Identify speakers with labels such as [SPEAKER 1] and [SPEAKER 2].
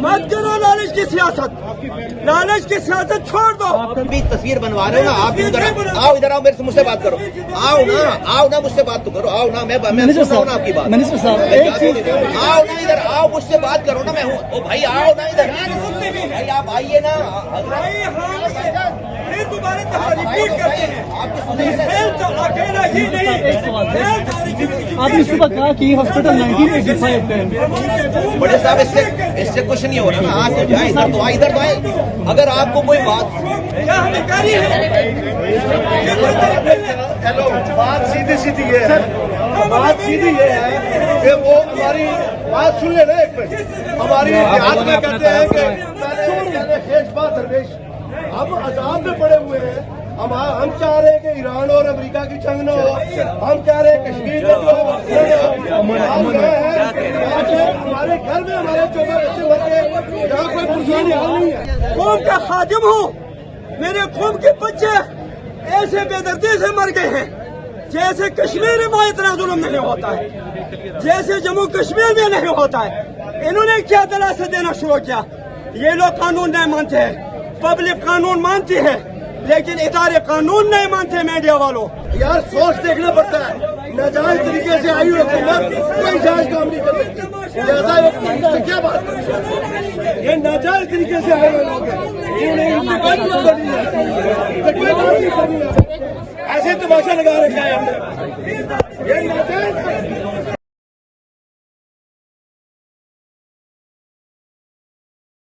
[SPEAKER 1] मत करो लालच की सियासत, लालच की सियासत छोड़ दो।
[SPEAKER 2] भी तस्वीर बनवा रहे हो ना आप भी उधर आओ, इधर आओ, मेरे से मुझसे बात करो, आओ ना मुझसे बात तो करो, आओ ना, मैं सुन रहा हूँ ना आपकी बात।
[SPEAKER 3] मिनिस्टर साहब एक चीज,
[SPEAKER 2] आओ ना इधर, आओ मुझसे बात करो ना, मैं हूँ। ओ भाई आओ ना इधर, भाई आप आइए ना।
[SPEAKER 1] फिर दोबारा रिपीट करते हैं, खेल तो अकेला ही नहीं।
[SPEAKER 3] आपने सुबह कहा कि हॉस्पिटल 1985 पे
[SPEAKER 2] बड़े साहब इससे कुछ नहीं हो रहा ना, आ तो जाए, इधर तो आए, इधर तो आए। अगर आपको कोई बात
[SPEAKER 1] क्या अधिकारी है?
[SPEAKER 4] हेलो, बात सीधी सीधी ये है, बात सीधी ये है कि वो हमारी बात सुन ले ना एक मिनट। हमारी देहात में कहते हैं कि दरवेश हम अजाब में पड़े हुए हैं। हम चाह रहे हैं कि ईरान और अमेरिका की जंग न हो, हम चाह रहे हैं कश्मीर में जो हमारे घर में हमारे 14 बच्चे मर गए, जहाँ कोई पुरसानी हाल नहीं है।
[SPEAKER 1] कौम का खादिम हूँ, मेरे कौम के बच्चे ऐसे बेदर्दी से मर गए हैं जैसे कश्मीर में इतना जुल्म नहीं होता है, जैसे जम्मू कश्मीर में नहीं होता है। इन्होंने क्या दिलासा देना शुरू किया? ये लोग कानून नहीं मानते हैं, पब्लिक कानून मानती है लेकिन इदारे कानून नहीं मानते। मीडिया वालों
[SPEAKER 4] यार सोच देखना पड़ता है, नाजायज तरीके से आई हुई हुकूमत कोई जायज काम नहीं कर सकती। लिहाजा इससे क्या बात है? ये नाजायज तरीके से आए हुए लोग हैं, इनसे कोई बात नहीं है, कोई बात नहीं करनी है। ऐसे तमाशा लगा रखा है हमने, ये नाजायज